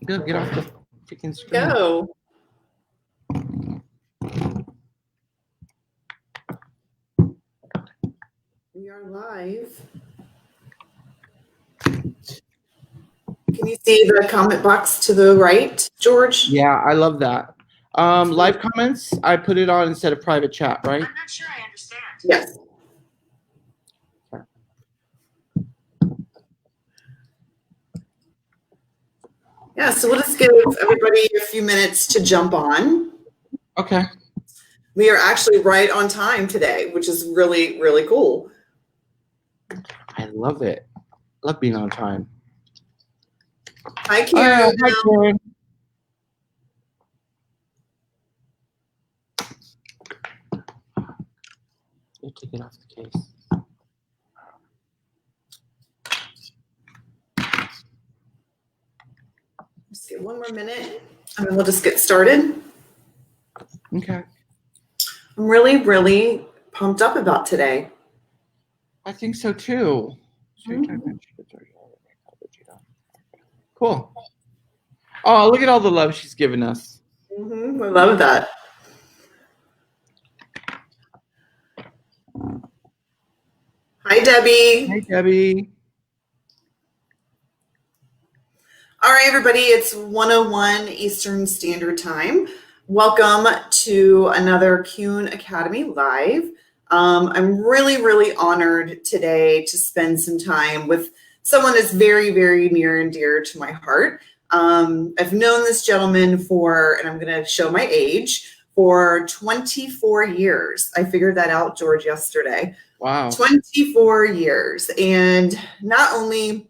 Good, get off the freaking screen. Go. We are live. Can you see the comment box to the right, George? Yeah, I love that. Live comments, I put it on instead of private chat, right? I'm not sure I understand. Yes. Yeah, so we'll just give everybody a few minutes to jump on. Okay. We are actually right on time today, which is really, really cool. I love it. Love being on time. Hi, Karen. Hi, Karen. You take it off the case. Let's see, one more minute, and then we'll just get started. Okay. I'm really, really pumped up about today. I think so too. Cool. Oh, look at all the love she's given us. I love that. Hi, Debbie. Hey, Debbie. All right, everybody, it's 1:01 Eastern Standard Time. Welcome to another Keune Academy Live. I'm really, really honored today to spend some time with someone that's very, very near and dear to my heart. I've known this gentleman for, and I'm going to show my age, for 24 years. I figured that out, George, yesterday. Wow. 24 years. And not only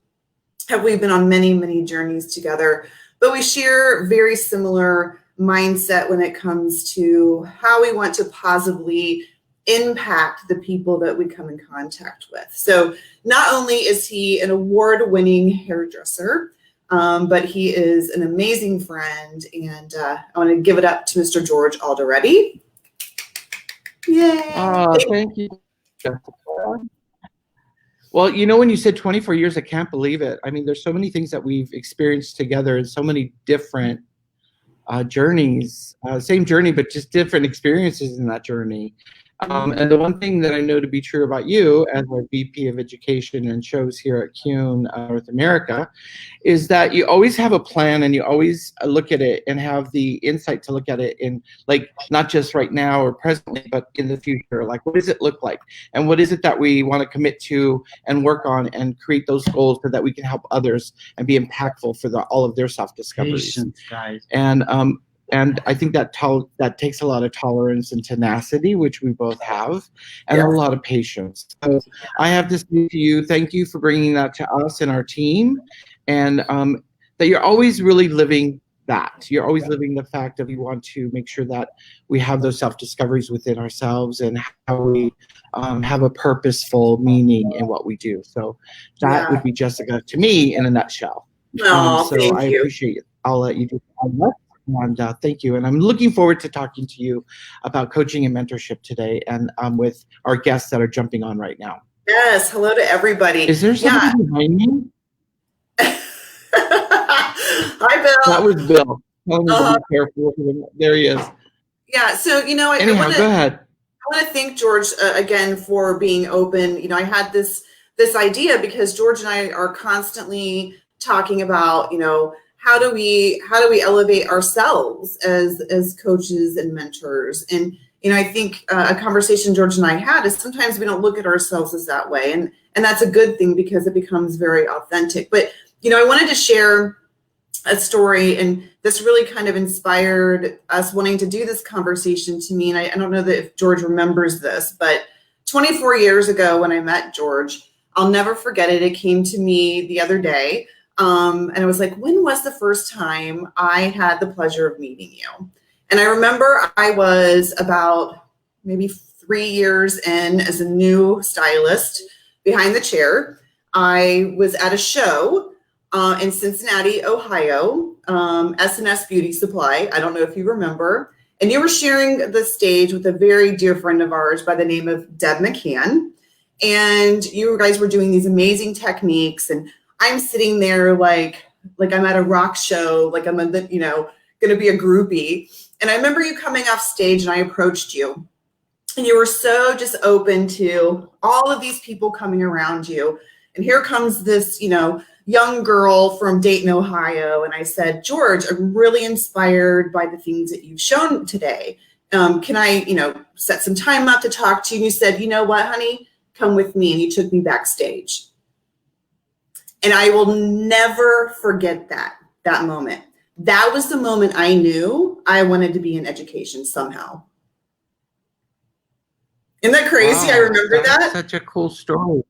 have we been on many, many journeys together, but we share very similar mindset when it comes to how we want to positively impact the people that we come in contact with. So not only is he an award-winning hairdresser, but he is an amazing friend, and I want to give it up to Mr. George Alderte. Yay! Oh, thank you. Well, you know, when you said 24 years, I can't believe it. I mean, there's so many things that we've experienced together and so many different journeys, same journey, but just different experiences in that journey. And the one thing that I know to be true about you as our VP of Education and shows here at Keune North America is that you always have a plan and you always look at it and have the insight to look at it in, like, not just right now or presently, but in the future. Like, what does it look like? And what is it that we want to commit to and work on and create those goals so that we can help others and be impactful for all of their self-discoveries. Patience, guys. And I think that that takes a lot of tolerance and tenacity, which we both have, and a lot of patience. So I have to say to you, thank you for bringing that to us and our team, and that you're always really living that. You're always living the fact that we want to make sure that we have those self-discoveries within ourselves and how we have a purposeful meaning in what we do. So that would be Jessica to me in a nutshell. Oh, so thank I you. appreciate it. I'll let you do that. And thank you. And I'm looking forward to talking to you about coaching and mentorship today and with our guests that are jumping on right now. Yes. Hello to everybody. Is there somebody behind me? Hi, Bill. That was Bill. Tell me to be careful. There he is. Yeah. So, you know, Anyhow, go ahead. I want to thank George again for being open. You know, I had this idea because George and I are constantly talking about, you know, how do we elevate ourselves as coaches and mentors? And, you know, I think a conversation George and I had is sometimes we don't look at ourselves as that way. And that's a good thing because it becomes very authentic. But, you know, I wanted to share a story, and this really kind of inspired us wanting to do this conversation to me. And I don't know that if George remembers this, but 24 years ago when I met George, I'll never forget it. It came to me the other day. And I was like, when was the first time I had the pleasure of meeting you? And I remember I was about maybe 3 years in as a new stylist behind the chair. I was at a show in Cincinnati, Ohio, S&S Beauty Supply. I don't know if you remember. And you were sharing the stage with a very dear friend of ours by the name of Deb McCann. And you guys were doing these amazing techniques, and I'm sitting there like, like I'm at a rock show, like I'm going to be a groupie. And I remember you coming off stage and I approached you and you were so just open to all of these people coming around you. And here comes this, young girl from Dayton, Ohio. And I said, George, I'm really inspired by the things that you've shown today. Can I, set some time up to talk to you? And you said, you know what, honey, come with me. And you took me backstage. And I will never forget that moment. That was the moment I knew I wanted to be in education somehow. Isn't that crazy? Wow, I remember that. Such a cool story.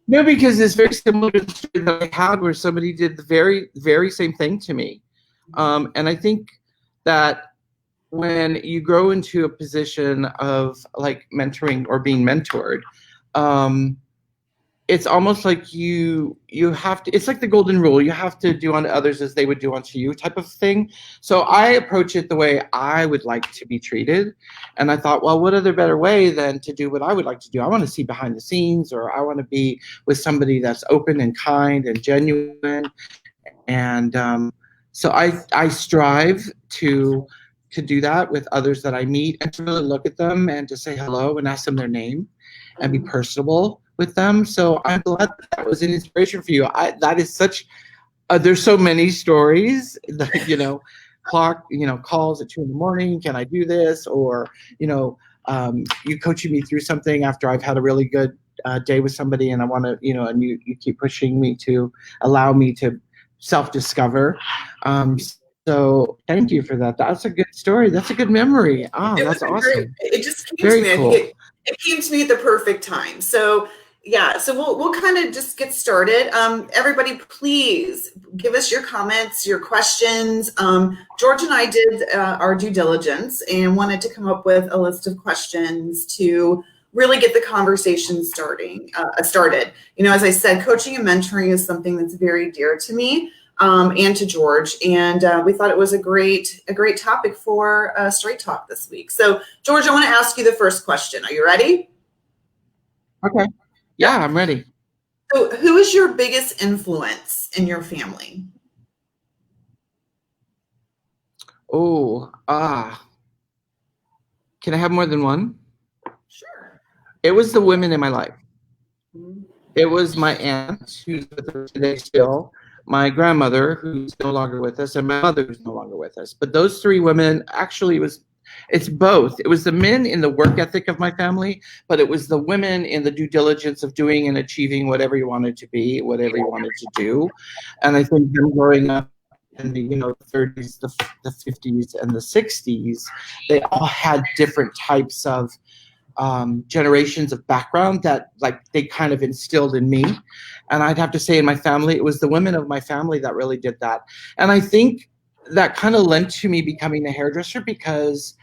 No, because it's very similar to the story that I had where somebody did the very, very same thing to me. And I think that when you grow into a position of like mentoring or being mentored, it's almost like you have to, it's like the golden rule, you have to do unto others as they would do unto you type of thing. So I approach it the way I would like to be treated. And I thought, well, what other better way than to do what I would like to do? I want to see behind the scenes, or I want to be with somebody that's open and kind and genuine. And so I strive to do that with others that I meet, and to really look at them and to say hello and ask them their name and be personable with them. So I'm glad that was an inspiration for you. That is such, there's so many stories that, calls at 2 a.m. Can I do this? Or, you coaching me through something after I've had a really good day with somebody, and I want to, and you keep pushing me to allow me to self-discover. So thank you for that. That's a good story. That's a good memory. That's awesome. Great. It just came Very to me. cool. I think it came to me at the perfect time. So yeah, so we'll kind of just get started. Everybody, please give us your comments, your questions. George and I did our due diligence and wanted to come up with a list of questions to really get the conversation started. As I said, coaching and mentoring is something that's very dear to me. And to George, and we thought it was a great topic for Straight Talk this week. So, George, I want to ask you the first question. Are you ready? Okay. Yeah, I'm ready. So, who is your biggest influence in your family? Oh, can I have more than one? Sure. It was the women in my life. Mm-hmm. It was my aunt, who's with us today still, my grandmother, who's no longer with us, and my mother, who's no longer with us. But those three women, actually, it's both. It was the men in the work ethic of my family, but it was the women in the due diligence of doing and achieving whatever you wanted to be, whatever you wanted to do. And I think them growing up in the 30s, the 50s, and the 60s, they all had different types of generations of background that they kind of instilled in me. And I'd have to say in my family, it was the women of my family that really did that. And I think that kind of lent to me becoming a hairdresser, because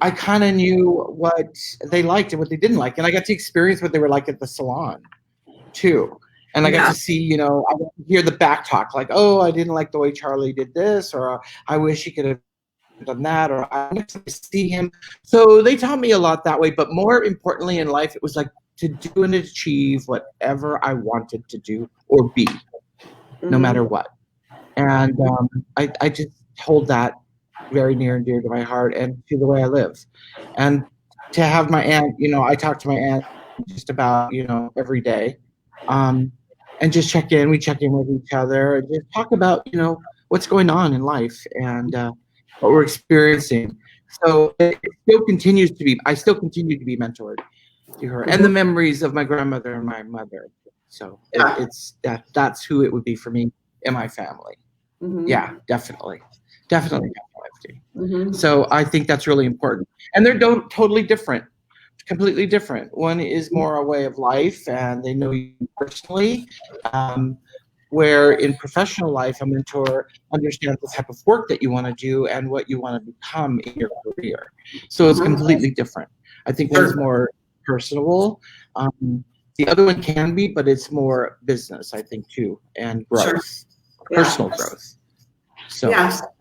I kind of knew what they liked and what they didn't like. And I got to experience what they were like at the salon too. And I got to see, I got to hear the back talk, like, oh, I didn't like the way Charlie did this, or I wish he could have done that, or I want to see him. So they taught me a lot that way. But more importantly in life, it was like to do and achieve whatever I wanted to do or be, no matter what. And I just hold that very near and dear to my heart and to the way I live. And to have my aunt, I talk to my aunt just about, every day, and just check in. We check in with each other and just talk about, what's going on in life and what we're experiencing. So it still continues to be, I still continue to be mentored to her, and the memories of my grandmother and my mother. So that's who it would be for me in my family. Mm-hmm. Yeah, definitely. Mm-hmm. So I think that's really important. And they're totally different, completely different. One is more a way of life, and they know you personally. Where in professional life, a mentor understands the type of work that you want to do and what you want to become in your career. So it's completely different. I think one's more personable. The other one can be, but it's more business, I think, too, and growth, personal growth. So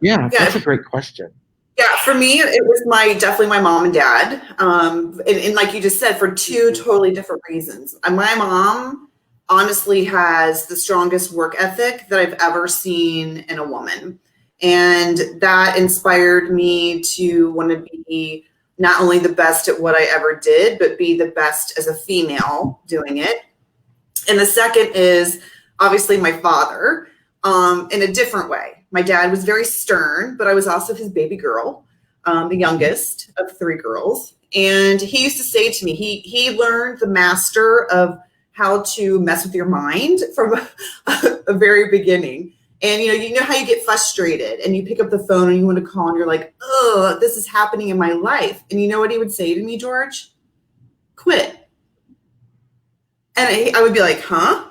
yeah, that's a great question. Yeah, for me, it was definitely my mom and dad. And like you just said, for two totally different reasons. My mom honestly has the strongest work ethic that I've ever seen in a woman. And that inspired me to want to be not only the best at what I ever did, but be the best as a female doing it. And the second is obviously my father, in a different way. My dad was very stern, but I was also his baby girl, the youngest of 3 girls. And he used to say to me, he learned the master of how to mess with your mind from a very beginning. And you know how you get frustrated and you pick up the phone and you want to call and you're like, oh, this is happening in my life. And you know what he would say to me, George? Quit. And I would be like, huh?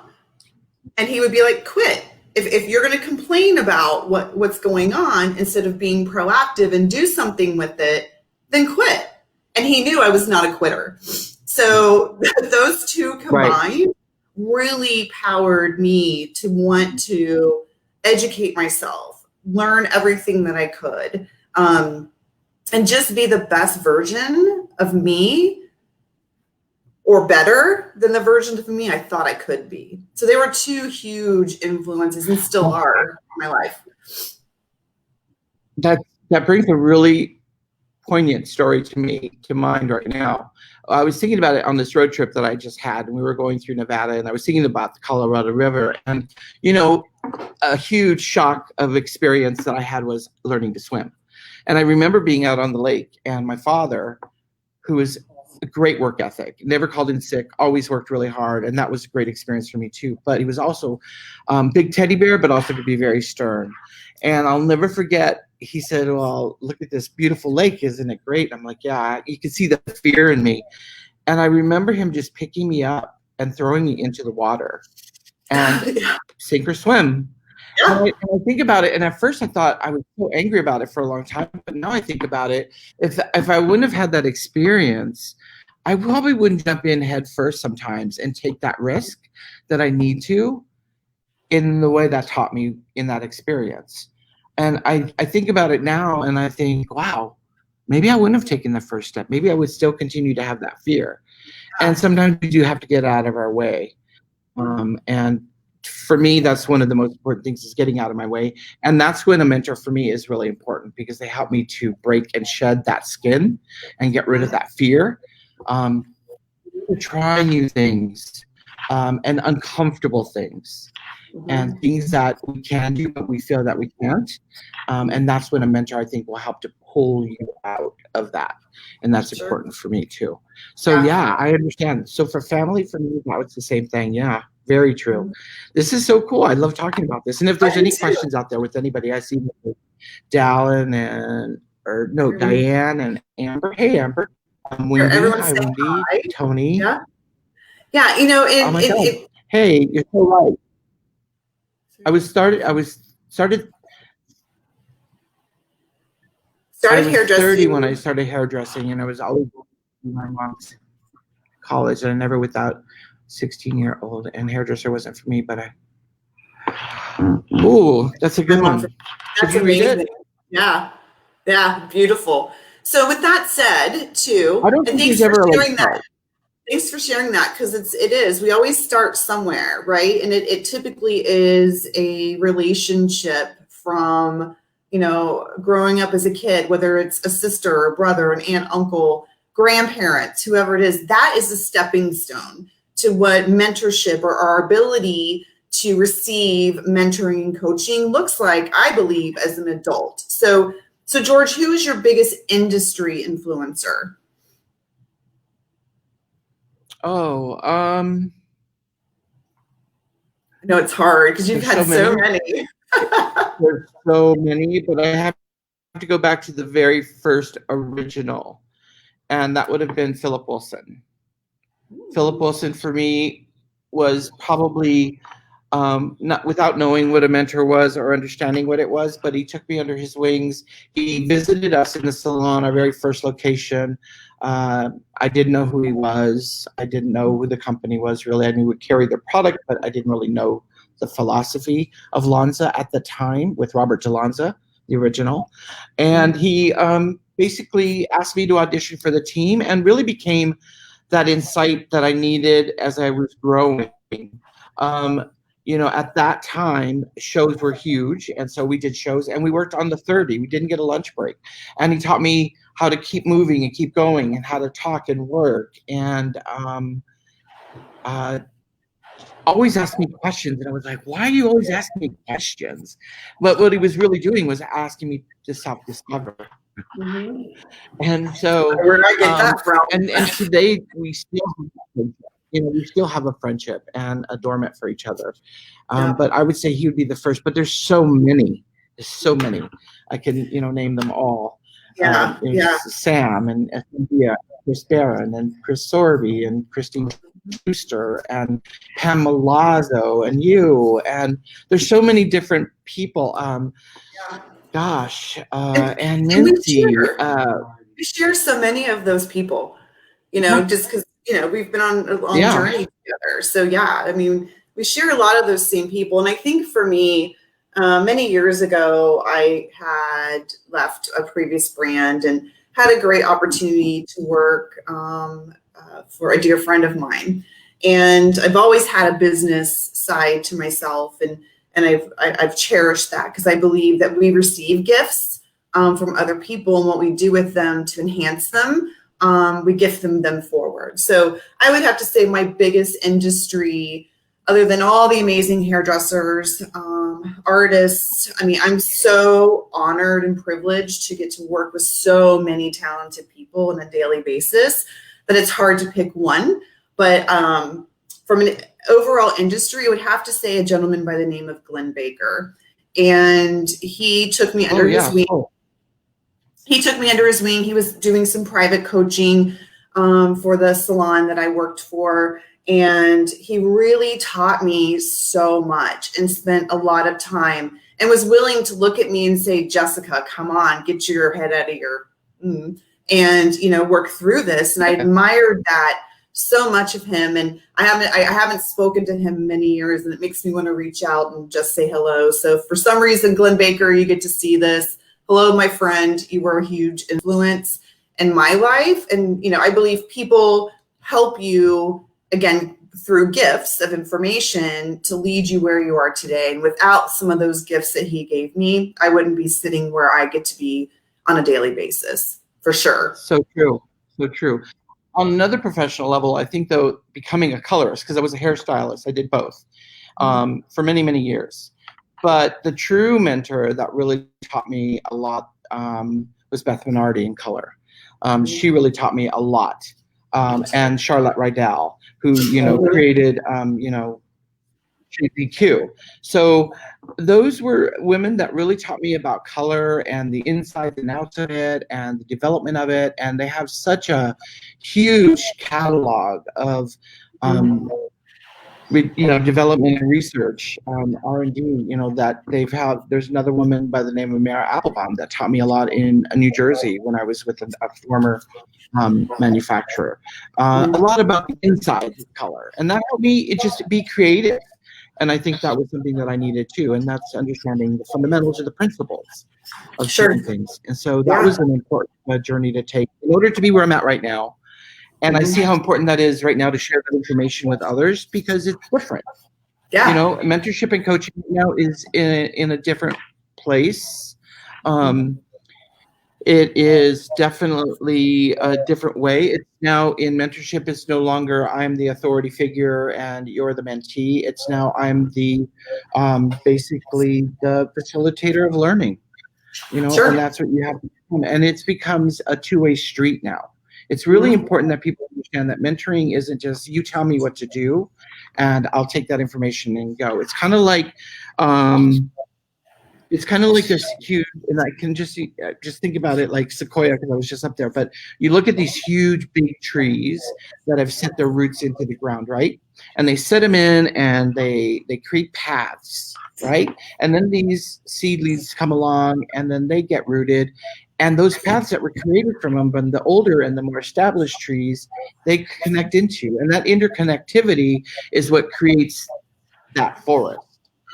And he would be like, quit. If you're going to complain about what's going on instead of being proactive and do something with it, then quit. And he knew I was not a quitter. So those two combined really powered me to want to educate myself, learn everything that I could, and just be the best version of me, or better than the version of me I thought I could be. So they were 2 huge influences and still are in my life. That brings a really poignant story to mind right now. I was thinking about it on this road trip that I just had, and we were going through Nevada, and I was thinking about the Colorado River. And, a huge shock of experience that I had was learning to swim. And I remember being out on the lake, and my father, who was a great work ethic, never called in sick, always worked really hard. And that was a great experience for me too. But he was also big teddy bear, but also could be very stern. And I'll never forget, he said, well, look at this beautiful lake. Isn't it great? I'm like, yeah, you can see the fear in me. And I remember him just picking me up and throwing me into the water and sink or swim. Yeah. And I think about it, and at first I thought I was so angry about it for a long time, but now I think about it, if I wouldn't have had that experience, I probably wouldn't jump in head first sometimes and take that risk that I need to in the way that taught me in that experience. And I think about it now, and I think, wow, maybe I wouldn't have taken the first step. Maybe I would still continue to have that fear. And sometimes we do have to get out of our way. And for me, that's one of the most important things, is getting out of my way. And that's when a mentor for me is really important, because they help me to break and shed that skin and get rid of that fear, to try new things, and uncomfortable things, and things that we can do but we feel that we can't. And that's when a mentor, I think, will help to pull you out of that. And that's important for me too. So yeah, I understand. So for family, for me, that was the same thing. Yeah, very true. This is so cool. I love talking about this. And if there's any questions out there with anybody, I see Diane and and Amber. Hey, Amber. Wendy. Hi, Wendy. Hi. Tony. Yeah. Oh my God. Hey, you're so right. I started hairdressing 30 when I started hairdressing, and I was always in my mom's college, and I never without 16-year-old, and hairdresser wasn't for me, but that's a good one. That's amazing. Yeah, beautiful. So with that said, too, I don't think thanks ever for sharing that. Thanks for sharing that, because it is. We always start somewhere, right? And it typically is a relationship from, growing up as a kid, whether it's a sister, a brother, an aunt, uncle, grandparents, whoever it is. That is a stepping stone to what mentorship, or our ability to receive mentoring and coaching, looks like, I believe, as an adult. So George, who is your biggest industry influencer? I know it's hard because you've had so many. There's so many, but I have to go back to the very first original, and that would have been Philip Wilson. Philip Wilson for me was probably, not without knowing what a mentor was or understanding what it was, but he took me under his wings. He visited us in the salon, our very first location. I didn't know who he was. I didn't know who the company was, really. I knew we would carry their product, but I didn't really know the philosophy of Lanza at the time, with Robert DeLanza, the original. And he basically asked me to audition for the team, and really became that insight that I needed as I was growing. You know, at that time, shows were huge. And so we did shows and we worked on the 30. We didn't get a lunch break. And he taught me how to keep moving and keep going and how to talk and work. And always asked me questions. And I was like, why are you always asking me questions? But what he was really doing was asking me to self-discover. And so, where did I get that from? And today we still have, you know, we still have a friendship and adornment for each other. But I would say he would be the first. But there's so many. There's so many. I can, you know, name them all. Sam and Cynthia, Chris Barra, and then Chris Sorby and Christine Schuster and Pam Malazzo and you. And there's so many different people. And Nancy. We share so many of those people, you know, just because, you know, we've been on a long journey together. So, yeah, I mean, we share a lot of those same people. And I think for me, many years ago, I had left a previous brand and had a great opportunity to work for a dear friend of mine. And I've always had a business side to myself. And I've cherished that because I believe that we receive gifts from other people, and what we do with them to enhance them, we gift them forward. So I would have to say my biggest industry, other than all the amazing hairdressers, artists, I mean, I'm so honored and privileged to get to work with so many talented people on a daily basis that it's hard to pick one. But from an overall industry, I would have to say a gentleman by the name of Glenn Baker. And he took me under his wing. He took me under his wing. He was doing some private coaching for the salon that I worked for. And he really taught me so much and spent a lot of time and was willing to look at me and say, Jessica, come on, get your head out of your, and, you know, work through this. And I admired that so much of him. And I haven't spoken to him in many years, and it makes me want to reach out and just say hello. So for some reason, Glenn Baker, you get to see this. Hello, my friend. You were a huge influence in my life. And, you know, I believe people help you, again, through gifts of information to lead you where you are today. And without some of those gifts that he gave me, I wouldn't be sitting where I get to be on a daily basis, for sure. So true. So true. On another professional level, I think, though, becoming a colorist, because I was a hairstylist, I did both for many, many years. But the true mentor that really taught me a lot was Beth Minardi in color. She really taught me a lot. And Charlotte Rydell, who, you know, created, you know, JPQ. So those were women that really taught me about color and the inside and outs of it and the development of it. And they have such a huge catalog of, you know, development and research, R&D, you know, that they've had. There's another woman by the name of Mara Applebaum that taught me a lot in New Jersey when I was with a former manufacturer. A lot about the inside of color. And that helped me just be creative. And I think that was something that I needed too. And that's understanding the fundamentals or the principles of certain things. And so that was an important journey to take in order to be where I'm at right now. And I see how important that is right now to share that information with others because it's different. You know, mentorship and coaching now is in a different place. It is definitely a different way. It's now in mentorship, it's no longer I'm the authority figure and you're the mentee. It's now I'm the basically the facilitator of learning, you know, and that's what you have to become. And it becomes a two-way street now. It's really important that people understand that mentoring isn't just you tell me what to do and I'll take that information and go. It's kind of like this huge, and I can just think about it like Sequoia because I was just up there. But you look at these huge, big trees that have set their roots into the ground, right? And they set them in, and they create paths, right? And then these seedlings come along, and then they get rooted. And those paths that were created from them, but the older and the more established trees, they connect into, and that interconnectivity is what creates that forest.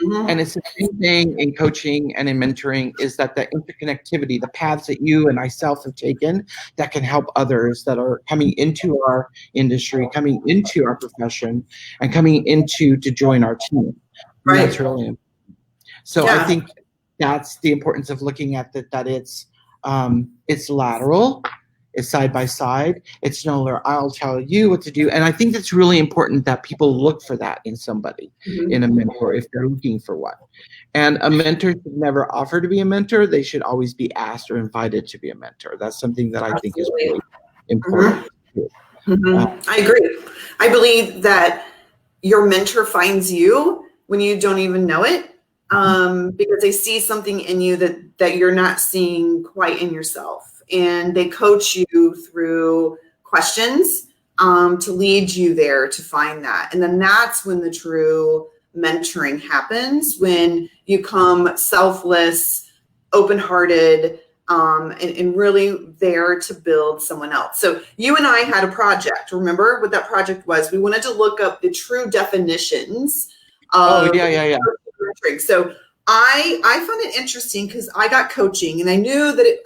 Mhm. And it's the same thing in coaching and in mentoring, is that the interconnectivity, the paths that you and myself have taken that can help others that are coming into our industry, coming into our profession, and coming into to join our team. And that's Right. really important. So I Yeah. think that's the importance of looking at that it's lateral, it's side by side, it's no longer I'll tell you what to do. And I think it's really important that people look for that in somebody, in a mentor, if they're looking for one. And a mentor should never offer to be a mentor. They should always be asked or invited to be a mentor. That's something that I think is Absolutely. really important. I agree. I believe that your mentor finds you when you don't even know it, because they see something in you that you're not seeing quite in yourself, and they coach you through questions to lead you there to find that. And then that's when the true mentoring happens, when you come selfless, open-hearted, and really there to build someone else. So you and I had a project. Remember what that project was? We wanted to look up the true definitions of mentoring. So I found it interesting because I got coaching and I knew that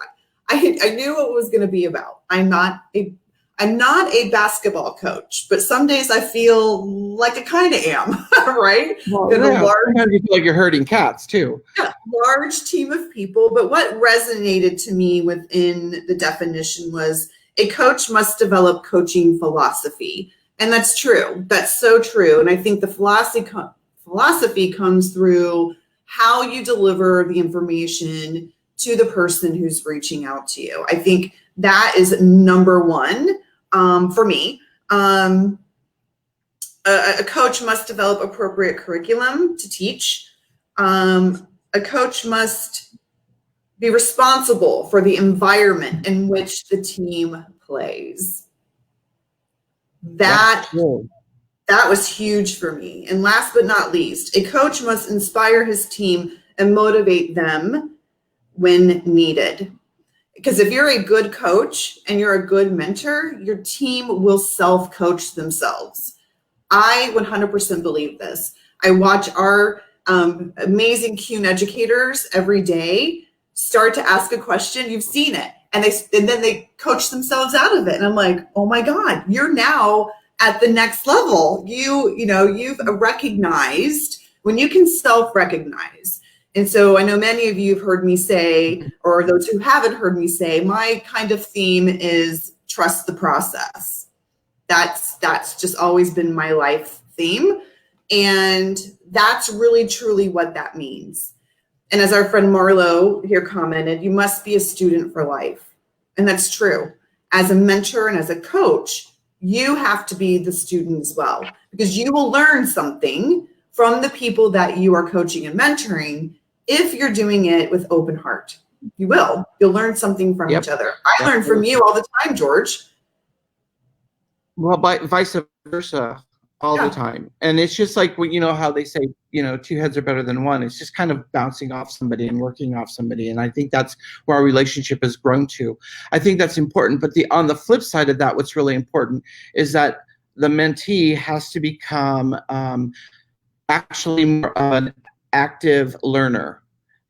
I knew what it was going to be about. I'm not a basketball coach, but some days I feel like I kind of am, right? Well, yeah, sometimes you feel like you're herding cats too. Yeah, large team of people. But what resonated to me within the definition was a coach must develop coaching philosophy. And that's true. That's so true. And I think the philosophy comes through how you deliver the information to the person who's reaching out to you. I think that is number one for me. A coach must develop appropriate curriculum to teach. A coach must be responsible for the environment in which the team plays. That was huge for me. And last but not least, a coach must inspire his team and motivate them when needed. Because if you're a good coach and you're a good mentor, your team will self-coach themselves. I 100% believe this. I watch our amazing Keune educators every day start to ask a question. You've seen it. And then they coach themselves out of it. And I'm like, oh my God, you're now at the next level. You've recognized when you can self-recognize. And so I know many of you have heard me say, or those who haven't heard me say, my kind of theme is trust the process. That's just always been my life theme. And that's really, truly what that means. And as our friend Marlo here commented, you must be a student for life. And that's true. As a mentor and as a coach, you have to be the student as well, because you will learn something from the people that you are coaching and mentoring if you're doing it with open heart. You will. You'll learn something from each other. I learn from you all the time, George. Well, vice versa, all the time. And it's just like, you know, how they say, you know, two heads are better than one. It's just kind of bouncing off somebody and working off somebody. And I think that's where our relationship has grown to. I think that's important. But on the flip side of that, what's really important is that the mentee has to become actually more of an active learner.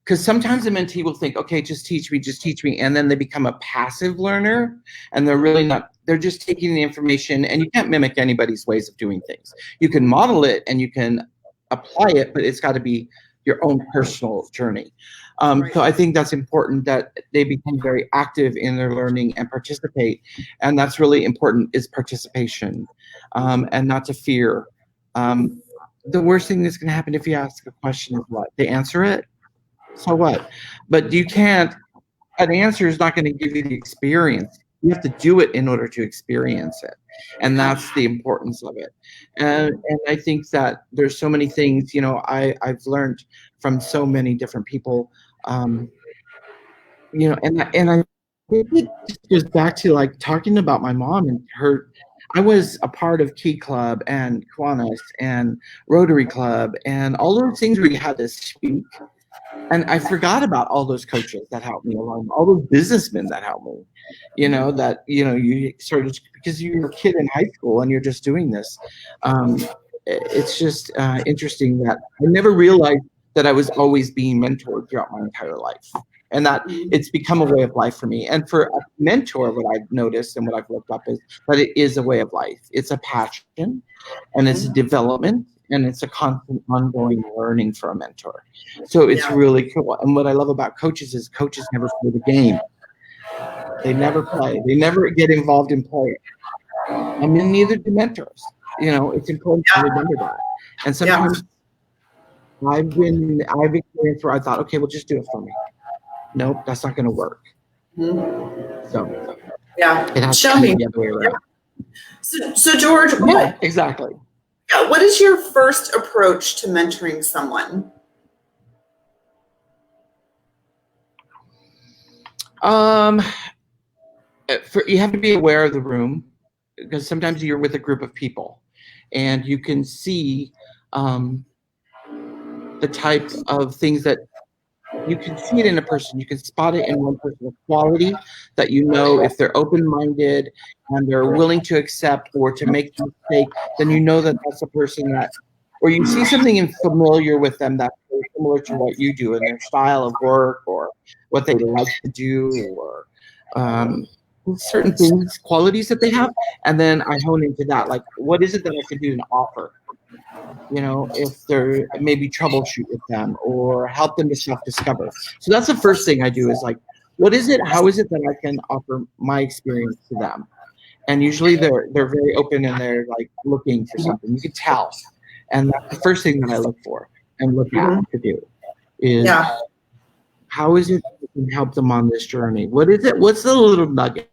Because sometimes a mentee will think, okay, just teach me. And then they become a passive learner, and they're really not, they're just taking the information, and you can't mimic anybody's ways of doing things. You can model it and you can apply it, but it's got to be your own personal journey. So I think that's important, that they become very active in their learning and participate. And that's really important, is participation, and not to fear. The worst thing that's going to happen if you ask a question is what? They answer it. So what? But you can't, an answer is not going to give you the experience. You have to do it in order to experience it. And that's the importance of it. And I think that there's so many things, you know, I've learned from so many different people, you know, and I think it just goes back to like talking about my mom and her. I was a part of Key Club and Kiwanis and Rotary Club and all those things where you had to speak. And I forgot about all those coaches that helped me along, all those businessmen that helped me, you know, that, you know, you sort of, because you're a kid in high school and you're just doing this. It's just interesting that I never realized that I was always being mentored throughout my entire life. And that it's become a way of life for me. And for a mentor, what I've noticed and what I've looked up is that it is a way of life. It's a passion, and it's a development, and it's a constant ongoing learning for a mentor. So it's really cool. And what I love about coaches is coaches never play the game. They never play. They never get involved in play. I mean, neither do mentors. You know, it's important to remember that. And sometimes I've experienced where I thought, okay, well, just do it for me. Nope, that's not going to work. So it has to be the other way around. So George, exactly. What is your first approach to mentoring someone? You have to be aware of the room, because sometimes you're with a group of people and you can see the type of things that you can see it in a person. You can spot it in one person, a quality that you know if they're open-minded and they're willing to accept or to make a mistake, then you know that that's a person that, or you see something familiar with them that's very similar to what you do in their style of work or what they like to do, or certain things, qualities that they have. And then I hone into that, like, what is it that I can do to offer? You know, if they're maybe troubleshoot with them or help them to self-discover. So that's the first thing I do is like, what is it? How is it that I can offer my experience to them? And usually they're very open and they're like looking for something. You can tell. And that's the first thing that I look for and look at to do is how is it that we can help them on this journey? What is it? What's the little nugget?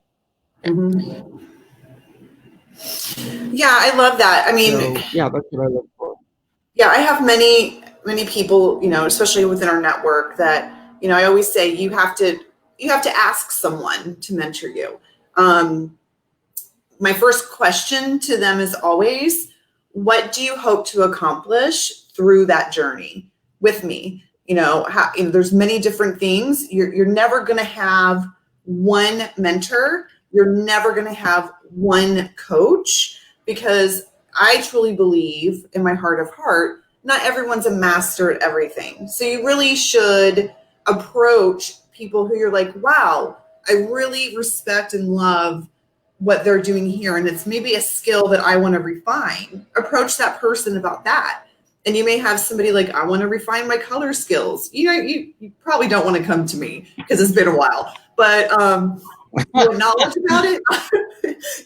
Yeah, I love that. I mean, so, yeah, that's what I look for. Yeah, I have many people, you know, especially within our network that, you know, I always say you have to ask someone to mentor you. My first question to them is always, what do you hope to accomplish through that journey with me? You know, there's many different things. You're never going to have one mentor. You're never going to have one coach, because I truly believe in my heart of heart, not everyone's a master at everything. So you really should approach people who you're like, wow, I really respect and love what they're doing here. And it's maybe a skill that I want to refine. Approach that person about that. And you may have somebody like, I want to refine my color skills. You know, you probably don't want to come to me because it's been a while, but you want knowledge about it?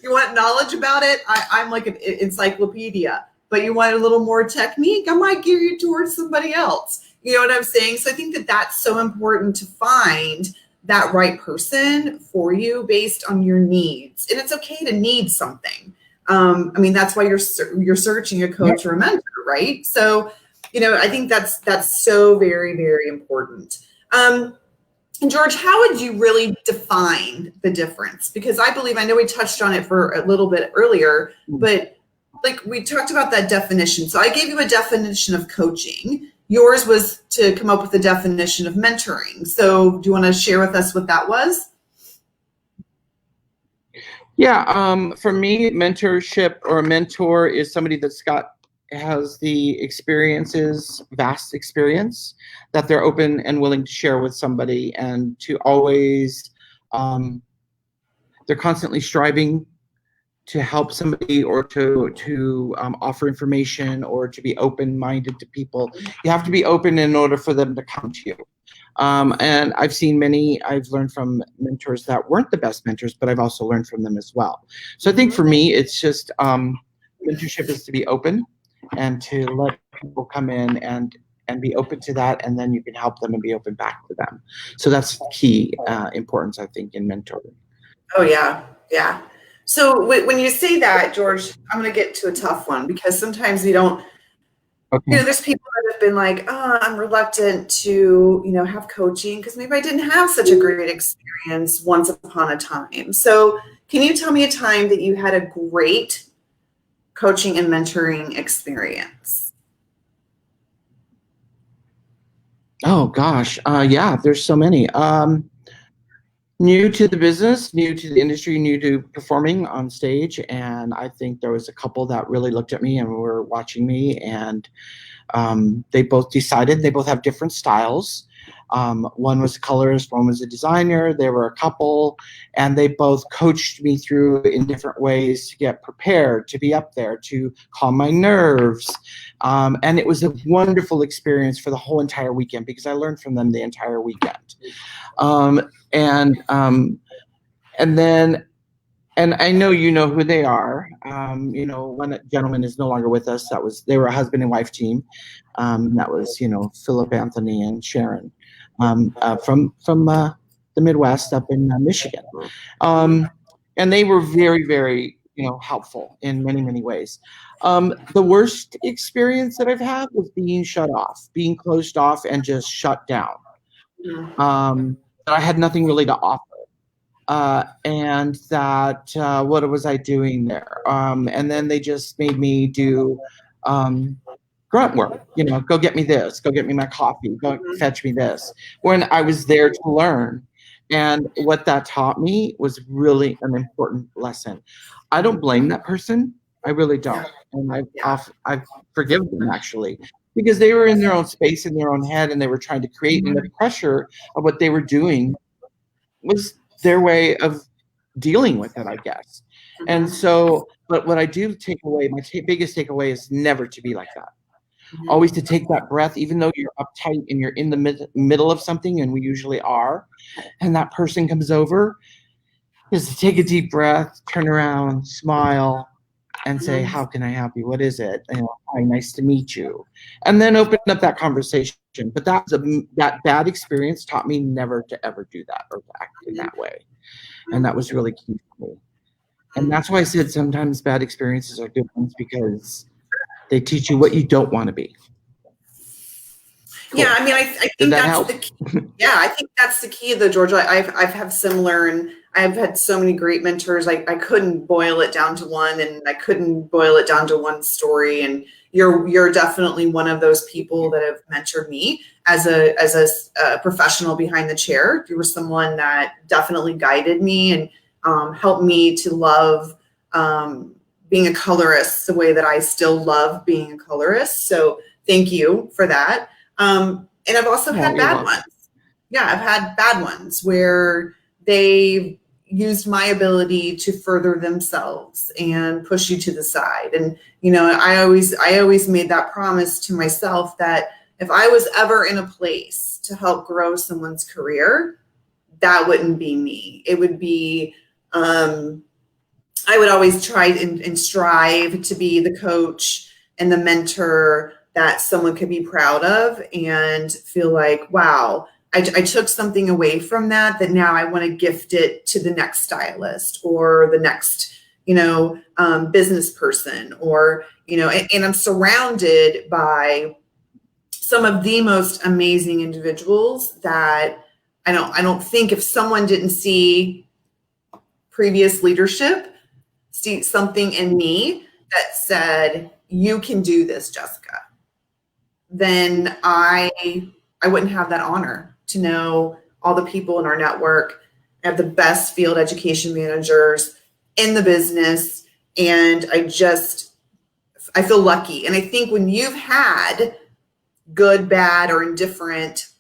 You want knowledge about it? I'm like an encyclopedia, but you want a little more technique? I might gear you towards somebody else. You know what I'm saying? So I think that that's so important to find that right person for you based on your needs. And it's okay to need something. I mean, that's why you're searching a coach or a mentor, right? So, you know, I think that's so very, very important. And George, how would you really define the difference? Because I believe, I know we touched on it for a little bit earlier, but like we talked about that definition. So I gave you a definition of coaching. Yours was to come up with a definition of mentoring. So do you want to share with us what that was? Yeah, for me, mentorship or a mentor is somebody has the experiences, vast experience, that they're open and willing to share with somebody, and to always, they're constantly striving to help somebody or to offer information or to be open-minded to people. You have to be open in order for them to come to you. And I've learned from mentors that weren't the best mentors, but I've also learned from them as well. So I think for me, it's just mentorship is to be open and to let people come in and be open to that, and then you can help them and be open back to them. So that's key importance, I think, in mentoring. Oh, yeah. Yeah. So when you say that, George, I'm going to get to a tough one, because sometimes we don't, you know, there's people that have been like, oh, I'm reluctant to, you know, have coaching because maybe I didn't have such a great experience once upon a time. So can you tell me a time that you had a great coaching and mentoring experience? Oh gosh, yeah, there's so many. New to the business, new to the industry, new to performing on stage. And I think there was a couple that really looked at me and were watching me, and they both decided, they both have different styles. One was a colorist, one was a designer. They were a couple, and they both coached me through in different ways to get prepared, to be up there, to calm my nerves. And it was a wonderful experience for the whole entire weekend because I learned from them the entire weekend. And then, and I know you know who they are. One gentleman is no longer with us. They were a husband and wife team. That was, Philip, Anthony, and Sharon, from the Midwest up in Michigan. And they were very, very, helpful in many, many ways. The worst experience that I've had was being shut off, being closed off and just shut down. I had nothing really to offer. And that, what was I doing there? And then they just made me do grunt work, go get me this, go get me my coffee, go fetch me this, when I was there to learn. And what that taught me was really an important lesson. I don't blame that person. I really don't. And I've forgiven them, actually, because they were in their own space, in their own head, and they were trying to create, and the pressure of what they were doing was their way of dealing with it, I guess. And so, but what I do take away, my biggest takeaway is never to be like that. Always to take that breath, even though you're uptight and you're in the middle of something, and we usually are, and that person comes over, is to take a deep breath, turn around, smile, and say, how can I help you? What is it? Hi, nice to meet you. And then open up that conversation. But that bad experience taught me never to ever do that or to act in that way. And that was really key for me. And that's why I said sometimes bad experiences are good ones, because they teach you what you don't want to be. Cool. Yeah, I mean, I think that's the key. Yeah, I think that's the key, though, George. I've had similar, and I've had so many great mentors. I couldn't boil it down to one, and I couldn't boil it down to one story. And you're definitely one of those people that have mentored me as a professional behind the chair. You were someone that definitely guided me and helped me to love being a colorist the way that I still love being a colorist. So thank you for that. And I've also had bad ones. Yeah, I've had bad ones where they used my ability to further themselves and push you to the side. And, I always made that promise to myself that if I was ever in a place to help grow someone's career, that wouldn't be me. It would be, I would always try and strive to be the coach and the mentor that someone could be proud of and feel like, wow, I took something away from that now I want to gift it to the next stylist or the next, business person, or, and I'm surrounded by some of the most amazing individuals that I don't think if someone didn't see previous leadership, see something in me that said, you can do this, Jessica, then I wouldn't have that honor to know all the people in our network. I have the best field education managers in the business, and I feel lucky. And I think when you've had good, bad, or indifferent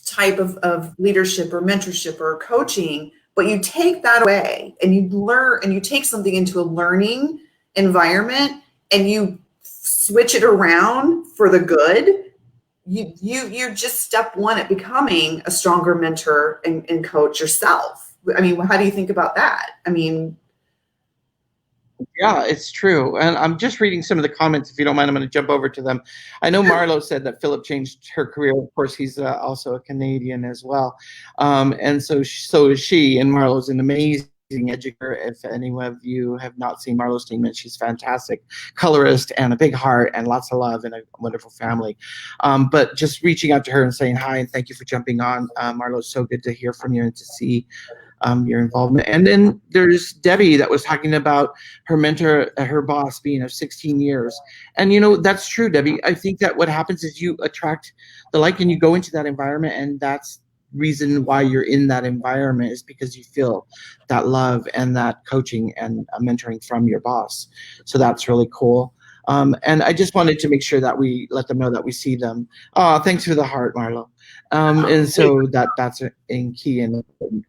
type of leadership or mentorship or coaching, but you take that away and you learn, and you take something into a learning environment and you switch it around for the good, you're just step one at becoming a stronger mentor and coach yourself. I mean, how do you think about that? I mean, yeah, it's true. And I'm just reading some of the comments. If you don't mind, I'm going to jump over to them. I know Marlo said that Philip changed her career. Of course, he's also a Canadian as well. And so is she. And Marlo's an amazing educator. If any of you have not seen Marlo's statement, she's fantastic colorist and a big heart and lots of love and a wonderful family. But just reaching out to her and saying hi and thank you for jumping on. Marlo, it's so good to hear from you and to see your involvement. And then there's Debbie that was talking about her mentor, her boss being of 16 years. And, that's true, Debbie. I think that what happens is you attract the like and you go into that environment, and that's reason why you're in that environment is because you feel that love and that coaching and mentoring from your boss. So that's really cool. And I just wanted to make sure that we let them know that we see them. Oh, thanks for the heart, Marlo. And so that's in key and important.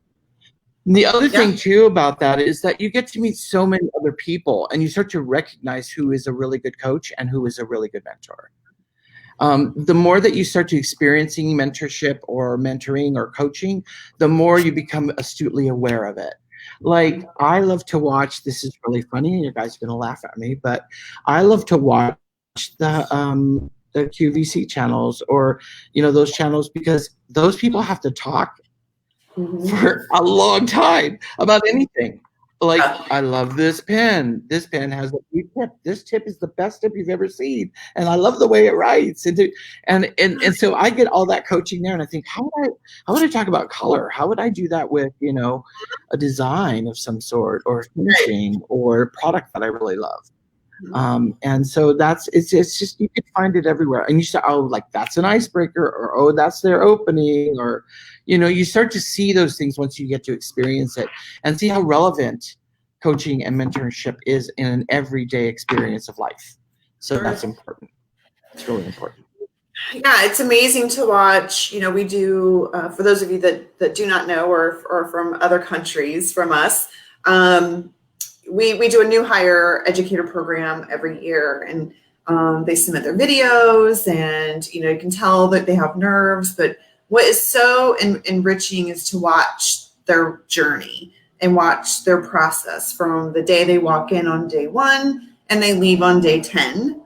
And the other thing too about that is that you get to meet so many other people, and you start to recognize who is a really good coach and who is a really good mentor. The more that you start to experiencing mentorship or mentoring or coaching, the more you become astutely aware of it. Like, I love to watch, this is really funny, and you guys are going to laugh at me, but I love to watch the QVC channels, or, those channels, because those people have to talk for a long time about anything. Like, I love this pen. This pen has a good tip. This tip is the best tip you've ever seen, and I love the way it writes. And so I get all that coaching there, and I think, how would I talk about color? How would I do that with a design of some sort, or finishing, or a product that I really love? And so it's just, you can find it everywhere, and you say, oh, like, that's an icebreaker, or, oh, that's their opening, or you start to see those things once you get to experience it and see how relevant coaching and mentorship is in an everyday experience of life. So that's important. It's really important. Yeah, it's amazing to watch. We do, for those of you that do not know, or from other countries from us, we do a new hire educator program every year, and they submit their videos, and you can tell that they have nerves. But what is so enriching is to watch their journey and watch their process from the day they walk in on day 1 and they leave on day 10.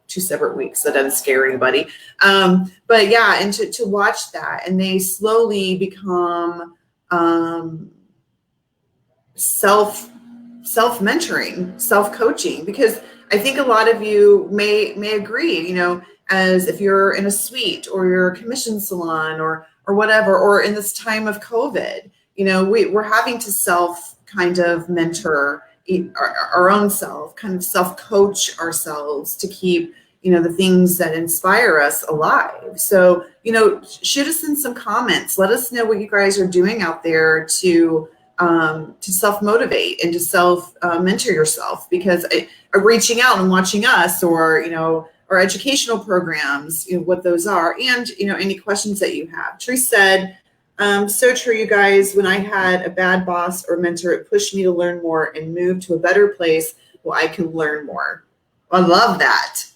2 separate weeks, so that doesn't scare anybody. But yeah, and to watch that, and they slowly become self-mentoring, self-coaching, because I think a lot of you may agree, as if you're in a suite, or you're a commission salon, or whatever, or in this time of COVID, we're having to self kind of mentor our own self, kind of self-coach ourselves to keep, the things that inspire us alive. So, shoot us in some comments. Let us know what you guys are doing out there to self-motivate and to self-mentor yourself, because reaching out and watching us, or, our educational programs, what those are, and, any questions that you have. Therese said, so true, you guys. When I had a bad boss or mentor, it pushed me to learn more and move to a better place where I can learn more. I love that.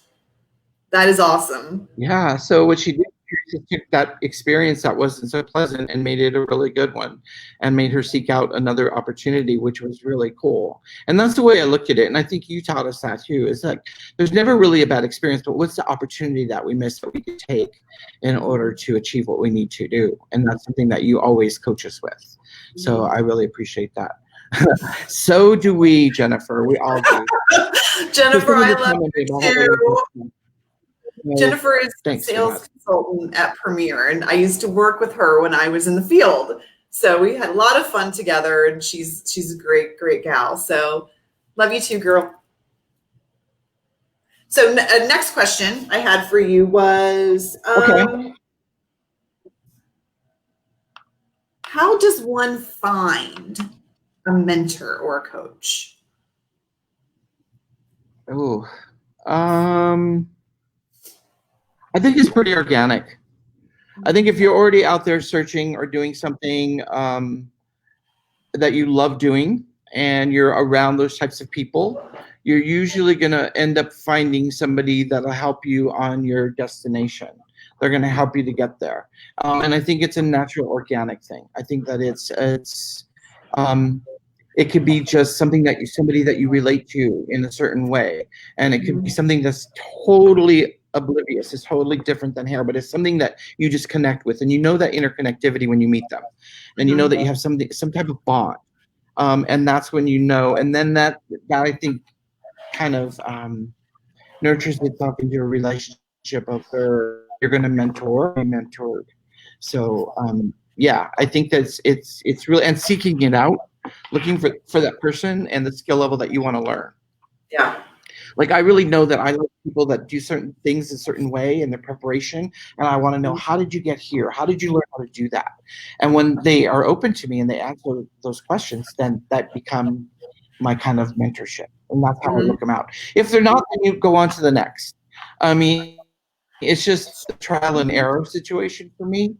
That is awesome. Yeah. So what she did, she took that experience that wasn't so pleasant and made it a really good one, and made her seek out another opportunity, which was really cool. And that's the way I looked at it. And I think you taught us that too, is like, there's never really a bad experience, but what's the opportunity that we miss that we could take in order to achieve what we need to do? And that's something that you always coach us with. So I really appreciate that. So do we, Jennifer. We all do. Jennifer, I love you too. Jennifer is a Thanks sales consultant at Premier, and I used to work with her when I was in the field. So we had a lot of fun together, and she's a great gal. So love you too, girl. So next question I had for you was, okay. How does one find a mentor or a coach? Oh, I think it's pretty organic. I think if you're already out there searching or doing something that you love doing, and you're around those types of people, you're usually going to end up finding somebody that'll help you on your destination. They're going to help you to get there. And I think it's a natural, organic thing. I think that it could be just somebody that you relate to in a certain way. And it could be something that's totally oblivious, is totally different than hair, but it's something that you just connect with, and that interconnectivity when you meet them, and that you have some type of bond, and that's when and then that I think kind of nurtures itself into a relationship of where you're going to mentor and be mentored. So yeah, I think that's it's really, and seeking it out, looking for that person and the skill level that you want to learn. Yeah. Like, I really know that I like people that do certain things a certain way in their preparation, and I want to know, how did you get here? How did you learn how to do that? And when they are open to me and they answer those questions, then that become my kind of mentorship, and that's how I Mhm. look them out. If they're not, then you go on to the next. I mean, it's just a trial and error situation for me,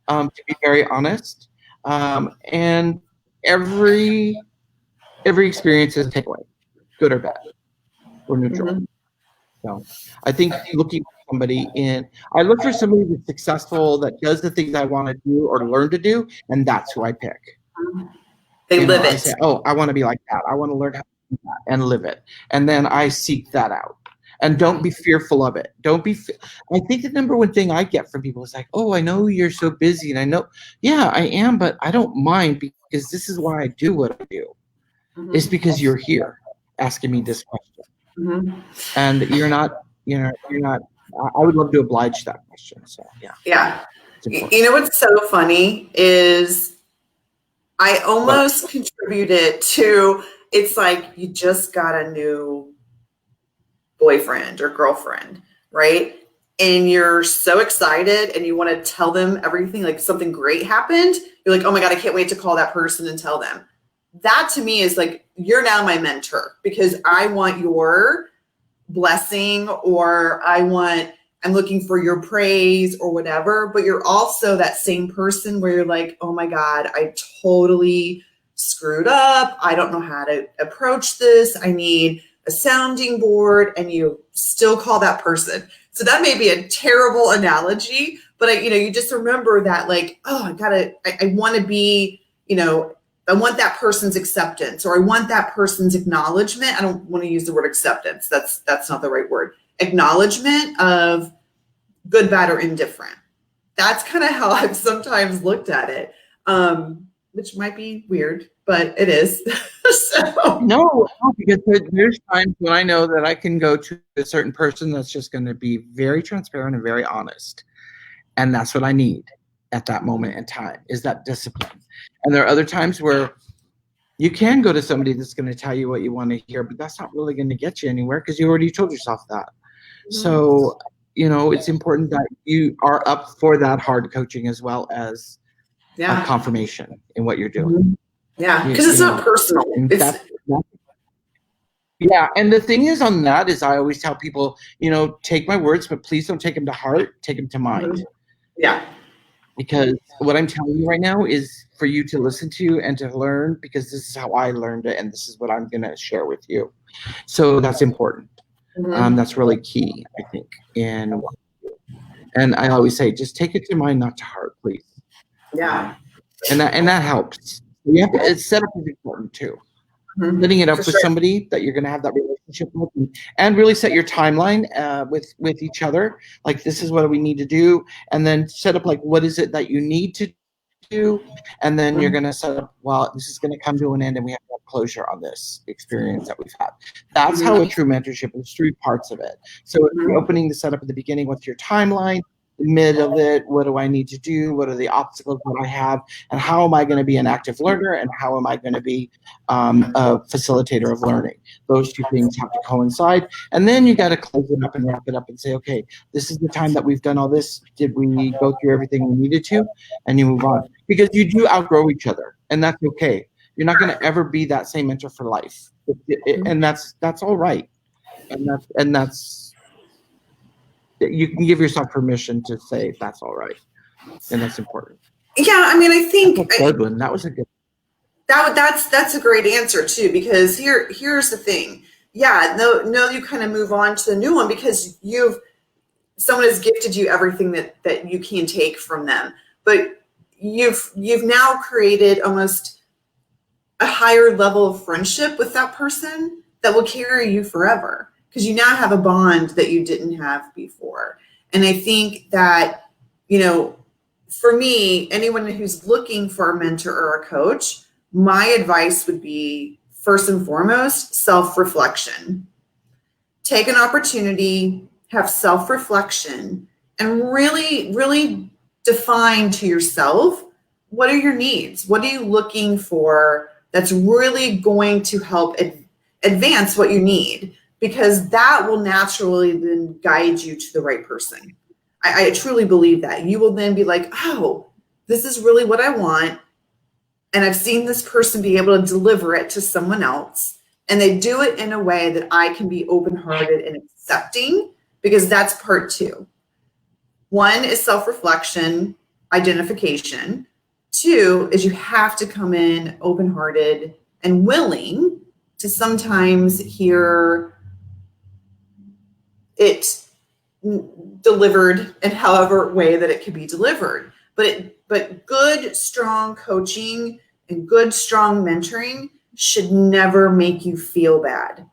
to be very honest. And every experience is a takeaway, good or bad or neutral. Mhm. So I think looking for somebody I look for somebody that's successful, that does the things I want to do or learn to do, and that's who I pick. They live I it. say, oh, I want to be like that. I want to learn how to do that and live it. And then I seek that out. And don't be fearful of it. Don't be. I think the number one thing I get from people is like, oh, I know you're so busy. And I know, yeah, I am, but I don't mind, because this is why I do what I do. It's Mhm. because you're here asking me this question. Mhm. And you're not, I would love to oblige that question. So, yeah, Yeah. it's important. You know what's so funny is I But almost contributed to, it's like you just got a new boyfriend or girlfriend, right? And you're so excited and you want to tell them everything, like something great happened. You're like, oh my God, I can't wait to call that person and tell them. That to me is like, you're now my mentor, because I want your blessing, or I'm looking for your praise or whatever. But you're also that same person where you're like, oh my God, I totally screwed up. I don't know how to approach this. I need a sounding board. And you still call that person. So that may be a terrible analogy, but you just remember that, like, oh, I want to be, I want that person's acceptance, or I want that person's acknowledgement. I don't want to use the word acceptance. That's not the right word. Acknowledgement of good, bad, or indifferent. That's kind of how I've sometimes looked at it, which might be weird, but it is. So, no, because there's times when I know that I can go to a certain person that's just going to be very transparent and very honest. And that's what I need at that moment in time, is that discipline. And there are other times where you can go to somebody that's going to tell you what you want to hear, but that's not really going to get you anywhere, because you already told yourself that. So, it's important that you are up for that hard coaching as well as a yeah, confirmation in what you're doing. yeah, You, because it's you not know, personal. and It's yeah. And the thing is on that is, I always tell people, take my words, but please don't take them to heart, take them to mind. yeah. Because what I'm telling you right now is for you to listen to and to learn, because this is how I learned it, and this is what I'm going to share with you. So that's important. Mhm. That's really key, I think. And I always say, just take it to mind, not to heart, please. Yeah, And that helps. Setup is important too. Setting it for up with sure. somebody that you're going to have that relationship with, and really set your timeline with each other. Like, this is what we need to do, and then set up, like, what is it that you need to do, and then you're going to set up, well, this is going to come to an end, and we have to have closure on this experience that we've had. That's how a true mentorship is. 3 parts of it. So if you're opening the setup at the beginning, what's your timeline? The mid of it, what do I need to do? What are the obstacles that I have? And how am I going to be an active learner? And how am I going to be a facilitator of learning? Those 2 things have to coincide. And then you got to close it up and wrap it up and say, okay, this is the time that we've done all this. Did we go through everything we needed to? And you move on. Because you do outgrow each other, and that's okay. You're not going to ever be that same mentor for life. And that's all right. And that's you can give yourself permission to say that's all right, and that's important. Yeah, I mean, I think Good one. That was a good. that's a great answer too, because here's the thing. Yeah, no, you kind of move on to the new one because someone has gifted you everything that you can take from them, but you've now created almost a higher level of friendship with that person that will carry you forever, because you now have a bond that you didn't have before. And I think that, for me, anyone who's looking for a mentor or a coach, my advice would be, first and foremost, self-reflection. Take an opportunity, have self-reflection, and really, really define to yourself, what are your needs? What are you looking for that's really going to help advance what you need? because that will naturally then guide you to the right person. I truly believe that. You will then be like, oh, this is really what I want. And I've seen this person be able to deliver it to someone else. And they do it in a way that I can be open-hearted and accepting, because that's part two. One is self-reflection, identification. Two is you have to come in open-hearted and willing to sometimes hear it delivered in however way that it can be delivered. But good, strong coaching and good, strong mentoring should never make you feel bad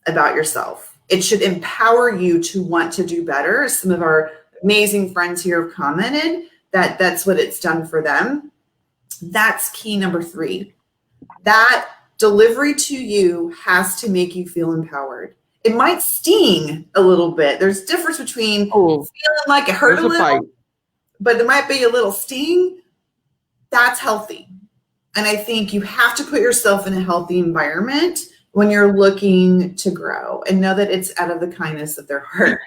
about yourself. It should empower you to want to do better. Some of our amazing friends here have commented that that's what it's done for them. That's key number 3. That delivery to you has to make you feel empowered. It might sting a little bit. There's a difference between feeling like it hurt a little, but there might be a little sting. That's healthy. And I think you have to put yourself in a healthy environment when you're looking to grow, and know that it's out of the kindness of their heart.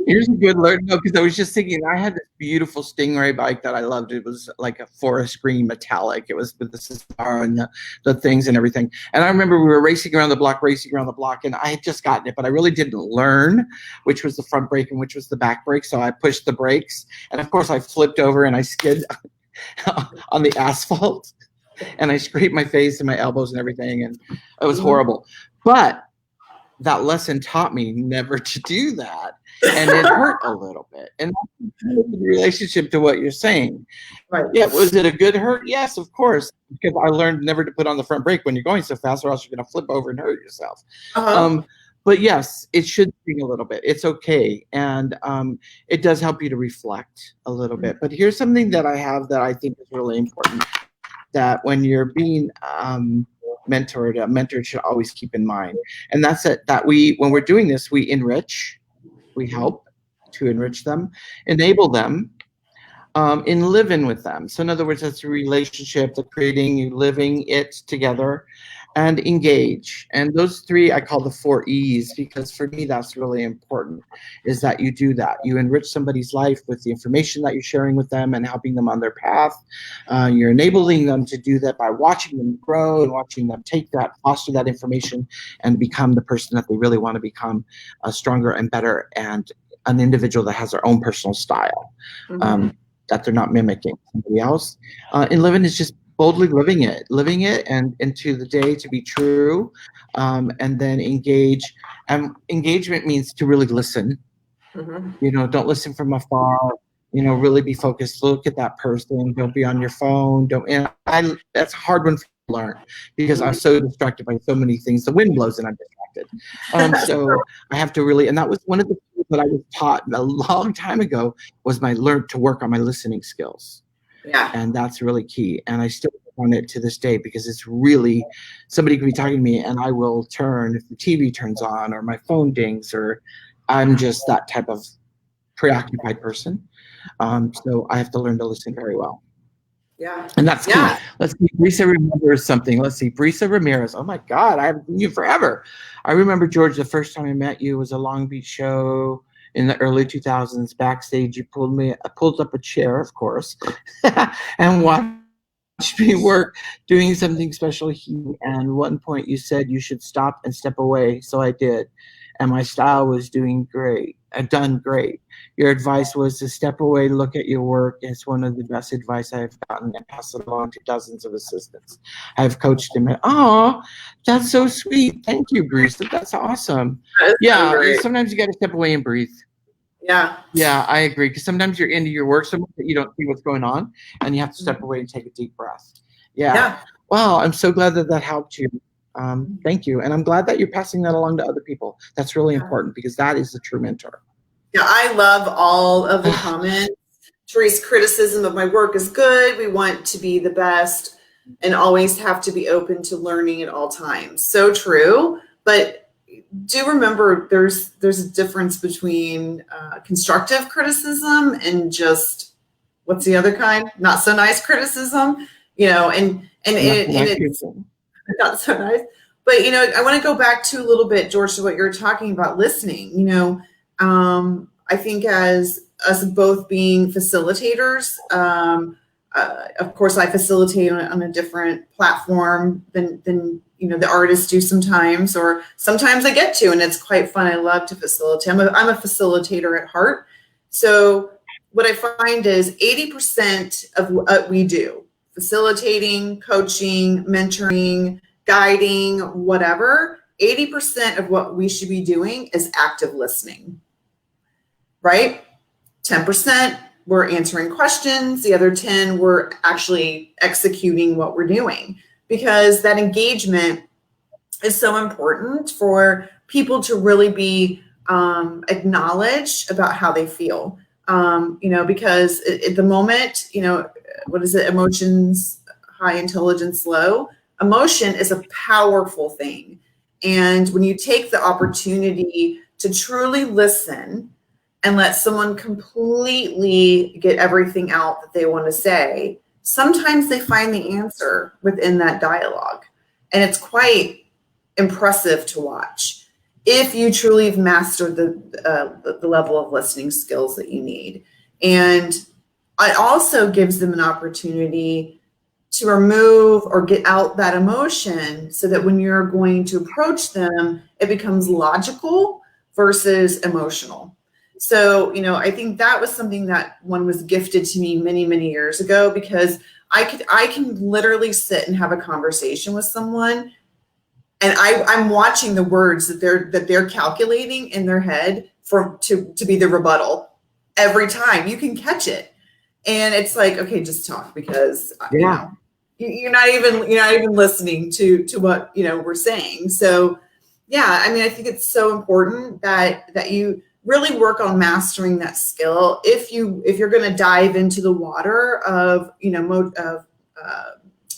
Here's a good learn. No, because I was just thinking, I had this beautiful Stingray bike that I loved. It was like a forest green metallic. It was with the Cesaro and the things and everything. And I remember we were racing around the block, and I had just gotten it, but I really didn't learn which was the front brake and which was the back brake. So I pushed the brakes, and of course I flipped over and I skid on the asphalt, and I scraped my face and my elbows and everything, and it was horrible. But that lesson taught me never to do that. And it hurt a little bit. And that's in relationship to what you're saying. Right. Yeah, was it a good hurt? Yes, of course. Because I learned never to put on the front brake when you're going so fast, or else you're going to flip over and hurt yourself. But yes, it should sting a little bit. It's okay. And it does help you to reflect a little bit. But here's something that I have that I think is really important, that when you're being mentored, a mentor should always keep in mind. And that's it, that when we're doing this, we enrich. We help to enrich them, enable them, in living with them. So in other words, that's a relationship, the creating, you living it together, and engage. And those 3 I call the 4 E's, because for me that's really important, is that you do that. You enrich somebody's life with the information that you're sharing with them and helping them on their path. You're enabling them to do that by watching them grow and watching them take that, foster that information, and become the person that they really want to become, stronger and better, and an individual that has their own personal style, that they're not mimicking somebody else. And living is just boldly living it and into the day to be true, and then engage. And engagement means to really listen. Don't listen from afar. Really be focused. Look at that person. Don't be on your phone. That's a hard one to learn, because I'm so distracted by so many things. The wind blows and I'm distracted. So I have to really, and that was one of the things that I was taught a long time ago, was my learn to work on my listening skills. Yeah. And that's really key. And I still work on it to this day, because it's really, somebody could be talking to me and I will turn if the TV turns on or my phone dings, or I'm just that type of preoccupied person. So I have to learn to listen very well. Yeah. And that's key. Let's see. Brisa remembers something. Let's see. Brisa Ramirez. Oh my God, I haven't seen you forever. I remember, George, the first time I met you was a Long Beach show in the early 2000s. Backstage, you pulled up a chair, of course, and watched me work doing something special here. And at one point you said you should stop and step away. So I did. And my style was done great. Your advice was to step away, look at your work. It's one of the best advice I've gotten, and pass it along to dozens of assistants. I've coached him. Oh, that's so sweet. Thank you, Brisa. That's awesome. Sometimes you got to step away and breathe. Yeah, I agree. Because sometimes you're into your work so much that you don't see what's going on, and you have to step away and take a deep breath. Yeah. Wow, I'm so glad that helped you. Thank you. And I'm glad that you're passing that along to other people. That's really important, because that is the true mentor. Yeah, I love all of the comments. Therese, criticism of my work is good. We want to be the best and always have to be open to learning at all times. So true. But do remember there's a difference between constructive criticism and just, what's the other kind? Not so nice criticism, and it's not so nice. But, I want to go back to a little bit, George, to what you're talking about, listening. I think as us both being facilitators, of course, I facilitate on a different platform than the artists do sometimes, or sometimes I get to, and it's quite fun. I love to facilitate. I'm a facilitator at heart. So what I find is 80% of what we do, facilitating, coaching, mentoring, guiding, whatever, 80% of what we should be doing is active listening, right? 10%, we're answering questions. The other 10, we're actually executing what we're doing, because that engagement is so important for people to really be acknowledged about how they feel. Because at the moment, what is it? Emotions, high, intelligence, low. Emotion is a powerful thing. And when you take the opportunity to truly listen and let someone completely get everything out that they want to say, sometimes they find the answer within that dialogue. And it's quite impressive to watch if you truly have mastered the level of listening skills that you need. And it also gives them an opportunity to remove or get out that emotion, so that when you're going to approach them, it becomes logical versus emotional. So, I think that was something that one was gifted to me many, many years ago, because I can literally sit and have a conversation with someone, and I'm watching the words that they're calculating in their head to be the rebuttal every time. You can catch it, and it's like, okay, just talk, because you're not even listening to what we're saying. So yeah, I think it's so important that you really work on mastering that skill if you're going to dive into the water of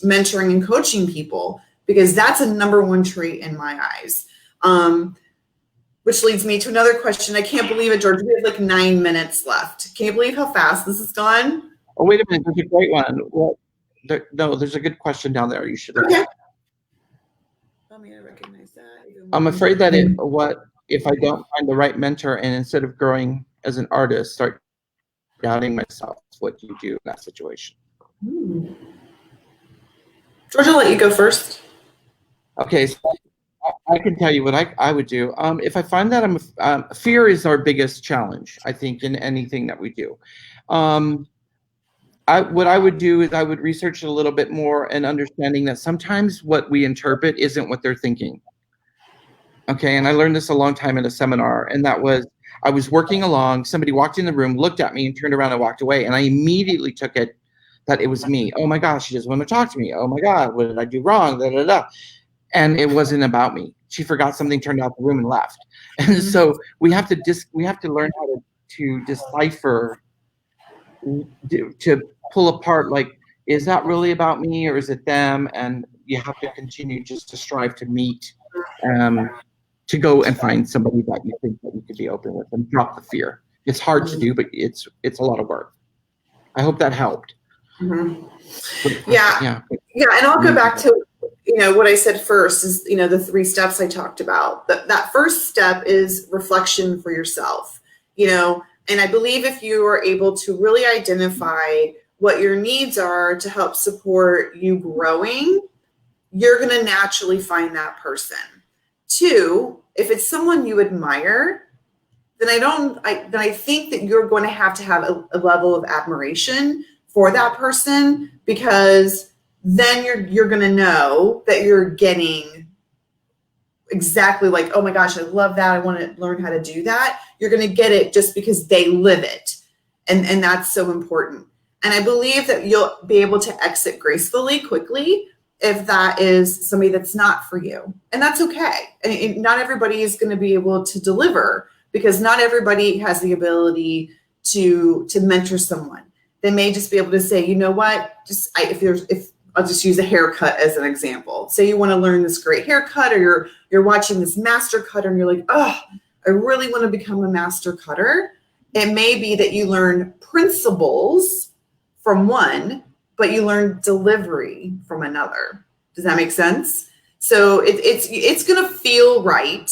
mentoring and coaching people, because that's a number one trait in my eyes. Which leads me to another question. I can't believe it, George. We have like 9 minutes left. Can you believe how fast this has gone? Oh, wait a minute. There's a great one. Well, there's a good question down there. You should look at. Let me recognize that. I'm afraid that if I don't find the right mentor, and instead of growing as an artist, start doubting myself, what do you do in that situation? George, I'll let you go first. Okay, so I can tell you what I would do. If I find that fear is our biggest challenge, I think, in anything that we do. What I would do is I would research a little bit more, and understanding that sometimes what we interpret isn't what they're thinking. Okay, and I learned this a long time in a seminar, and that was, I was working along, somebody walked in the room, looked at me, and turned around and walked away, and I immediately took it that it was me. Oh my gosh, she doesn't want to talk to me. Oh my God, what did I do wrong? Da, da, da. And it wasn't about me. She forgot something, turned out the room, and left. And so we have to learn how to decipher, to pull apart, like, is that really about me or is it them? And you have to continue just to strive to meet, to go and find somebody that you think that you could be open with, and drop the fear. It's hard to do, but it's a lot of work. I hope that helped. Mm-hmm. Yeah. And I'll go back to what I said first is, the 3 steps I talked about. That first step is reflection for yourself, and I believe if you are able to really identify what your needs are to help support you growing, you're going to naturally find that person. 2, if it's someone you admire, then I think that you're going to have a level of admiration for that person, because then you're going to know that you're getting exactly like, oh my gosh, I love that. I want to learn how to do that. You're going to get it just because they live it. And that's so important. And I believe that you'll be able to exit gracefully, quickly, if that is somebody that's not for you. And that's okay. And not everybody is going to be able to deliver, because not everybody has the ability to mentor someone. They may just be able to say, you know what, if I'll just use a haircut as an example. Say you want to learn this great haircut, or you're watching this master cutter and you're like, oh, I really want to become a master cutter. It may be that you learn principles from one, but you learn delivery from another. Does that make sense? So it's going to feel right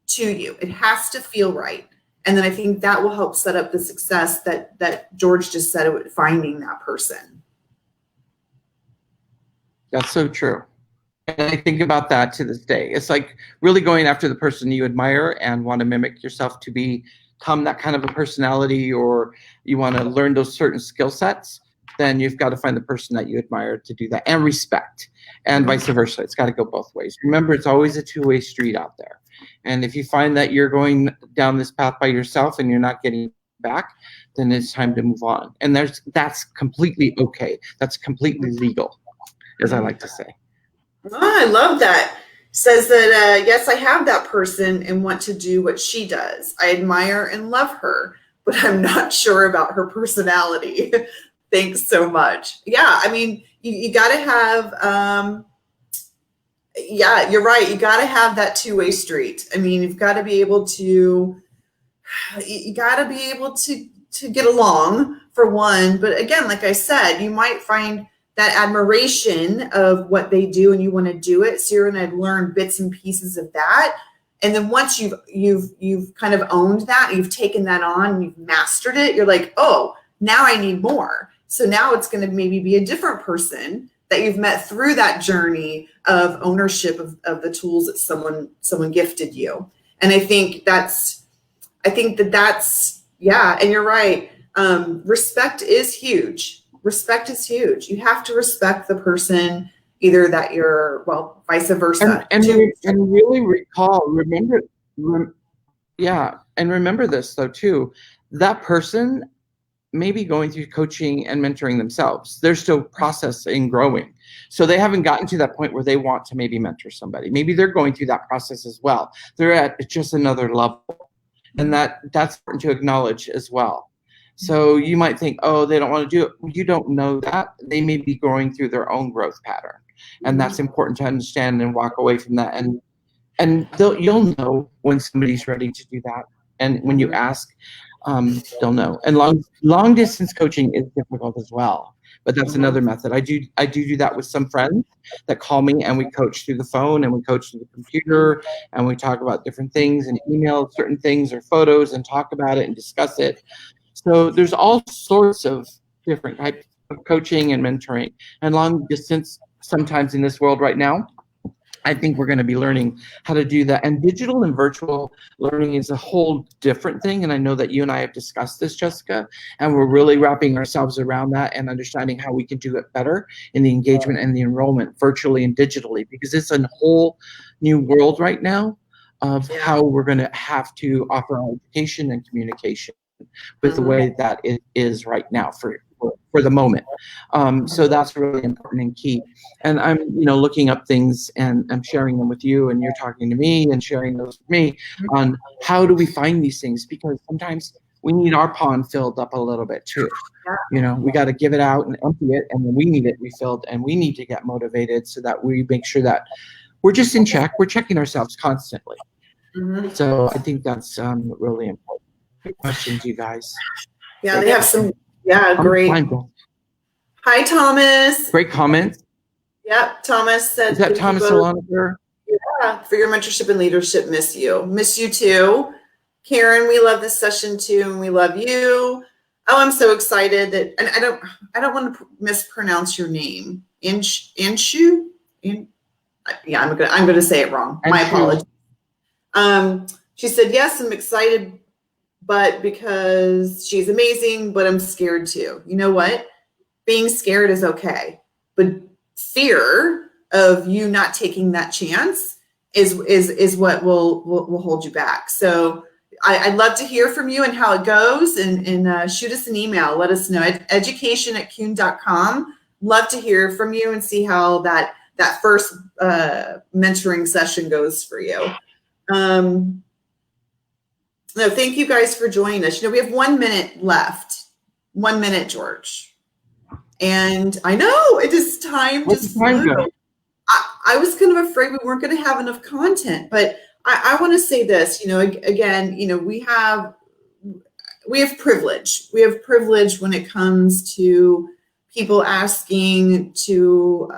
to you. It has to feel right. And then I think that will help set up the success that George just said with finding that person. That's so true. And I think about that to this day. It's like really going after the person you admire and want to mimic yourself to become that kind of a personality, or you want to learn those certain skill sets, then you've got to find the person that you admire to do that, and respect, and vice versa. It's got to go both ways. Remember, it's always a two-way street out there. And if you find that you're going down this path by yourself and you're not getting back, then it's time to move on. And that's completely okay. That's completely legal, as I like to say. Oh, I love that. Says that, yes, I have that person and want to do what she does. I admire and love her, but I'm not sure about her personality. Thanks so much. Yeah, I mean, you got to have, yeah, you're right. You got to have that two-way street. I mean, you've got to be able to, to get along, for one. But again, like I said, you might find that admiration of what they do and you want to do it. So you're going to learn bits and pieces of that. And then once you've kind of owned that, you've taken that on and you've mastered it, you're like, oh, now I need more. So now it's going to maybe be a different person that you've met through that journey of ownership of the tools that someone gifted you. And I think that's, yeah, and you're right. Respect is huge. Respect is huge. You have to respect the person, either that you're, well, vice versa. And really remember this though too. That person may be going through coaching and mentoring themselves. They're still processing, growing. So they haven't gotten to that point where they want to maybe mentor somebody. Maybe they're going through that process as well. They're at just another level. And that's important to acknowledge as well. So you might think, oh, they don't want to do it. You don't know that. They may be going through their own growth pattern. And that's important to understand and walk away from that. And you'll know when somebody's ready to do that. And when you ask, they'll know. And long distance coaching is difficult as well. But that's another method. I do that with some friends that call me, and we coach through the phone and we coach through the computer, and we talk about different things and email certain things or photos and talk about it and discuss it. So there's all sorts of different types of coaching and mentoring. And long distance, sometimes in this world right now, I think we're going to be learning how to do that. And digital and virtual learning is a whole different thing. And I know that you and I have discussed this, Jessica, and we're really wrapping ourselves around that and understanding how we can do it better in the engagement and the enrollment virtually and digitally, because it's a whole new world right now of how we're going to have to offer our education and communication with the way that it is right now for the moment. So that's really important and key. And I'm, looking up things and I'm sharing them with you, and you're talking to me and sharing those with me on how do we find these things, because sometimes we need our pond filled up a little bit too. We got to give it out and empty it, and then we need it refilled, and we need to get motivated so that we make sure that we're just in check. We're checking ourselves constantly. So I think that's really important. Good questions, you guys. Yeah, they have some. Yeah, great. Hi, Thomas. Great comments. Yep, Thomas said. Is that Thomas Alderete? Yeah, for your mentorship and leadership. Miss you. Miss you too. Karen, we love this session too, and we love you. Oh, I'm so excited that, and I don't want to mispronounce your name. Anshu? Yeah, I'm gonna say it wrong. My apologies. She said, yes, I'm excited, but because she's amazing, but I'm scared too. You know what? Being scared is okay, but fear of you not taking that chance is what will hold you back. So I'd love to hear from you and how it goes, and shoot us an email. Let us know at education@keune.com. Love to hear from you and see how that first mentoring session goes for you. No, thank you guys for joining us. We have 1 minute left. 1 minute, George. And I know it is time just flew. I was kind of afraid we weren't going to have enough content, but I want to say this, again, we have privilege. We have privilege when it comes to people asking to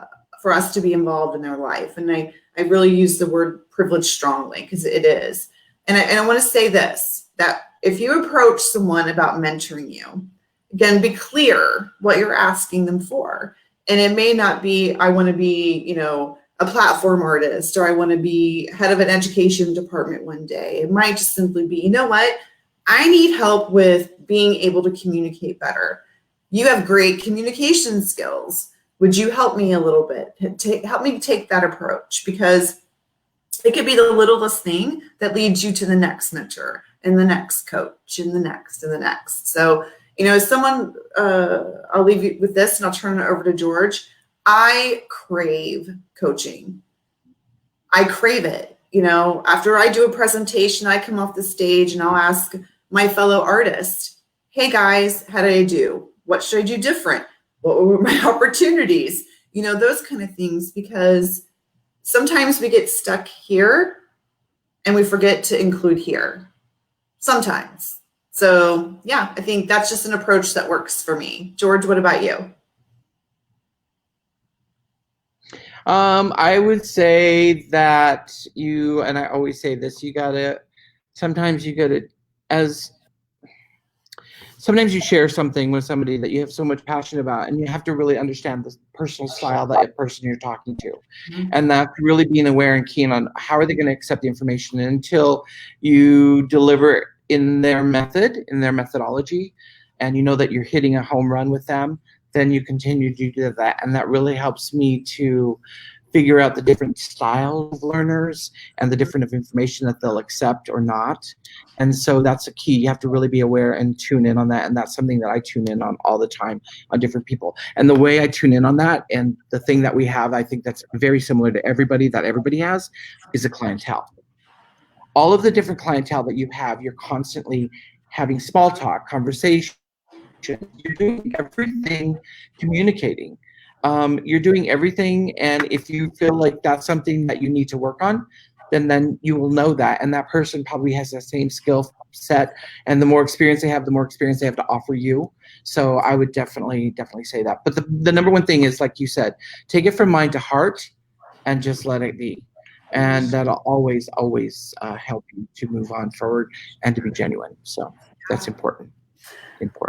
for us to be involved in their life. And I really use the word privilege strongly because it is. And I want to say this, that if you approach someone about mentoring you, again, be clear what you're asking them for. And it may not be, I want to be, you know, a platform artist, or I want to be head of an education department one day. It might just simply be, you know what? I need help with being able to communicate better. You have great communication skills. Would you help me a little bit? Help me take that approach, because it could be the littlest thing that leads you to the next mentor and the next coach and the next and the next. So, you know, as someone, I'll leave you with this and I'll turn it over to George. I crave coaching. I crave it. You know, after I do a presentation, I come off the stage and I'll ask my fellow artists, hey guys, how did I do? What should I do different? What were my opportunities? You know, those kind of things, because sometimes we get stuck here and we forget to include here. Sometimes. So yeah, I think that's just an approach that works for me. George, what about you? I would say that and I always say this, sometimes you share something with somebody that you have so much passion about, and you have to really understand the personal style that person you're talking to. Mm-hmm. And that's really being aware and keen on how are they going to accept the information. And until you deliver in their methodology, and you know that you're hitting a home run with them, then you continue to do that. And that really helps me to figure out the different styles of learners and the different of information that they'll accept or not. And so that's a key. You have to really be aware and tune in on that. And that's something that I tune in on all the time on different people. And the way I tune in on that, and the thing that we have, I think that's very similar to everybody has, is a clientele. All of the different clientele that you have, you're constantly having small talk, conversation. You're doing everything communicating. You're doing everything, and if you feel like that's something that you need to work on, then you will know that, and that person probably has the same skill set, and the more experience they have, the more experience they have to offer you. So I would definitely say that. But the number one thing is, like you said, take it from mind to heart and just let it be. And that'll always help you to move on forward and to be genuine. So that's important.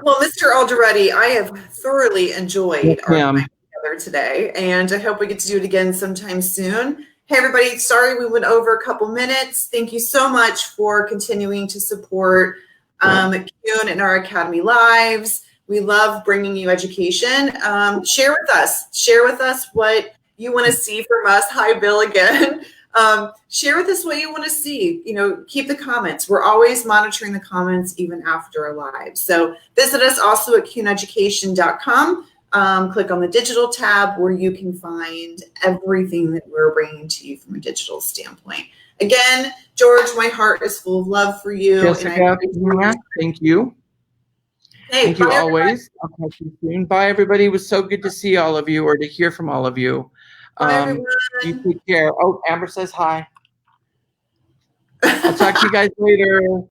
Well, Mr. Alderete, I have thoroughly enjoyed our time together today, and I hope we get to do it again sometime soon. Hey, everybody, sorry we went over a couple minutes. Thank you so much for continuing to support Keune and our Academy Lives. We love bringing you education. Share with us what you want to see from us. Hi, Bill, again. Share with us what you want to see. You know, keep the comments. We're always monitoring the comments even after our live. So visit us also at keuneeducation.com. Click on the digital tab where you can find everything that we're bringing to you from a digital standpoint. Again, George, my heart is full of love for you. Jessica, thank you. Hey, thank you always. I'll talk to you soon. Bye, everybody. It was so good to see all of you, or to hear from all of you. Bye, everyone. You take care. Oh, Amber says hi. I'll talk to you guys later.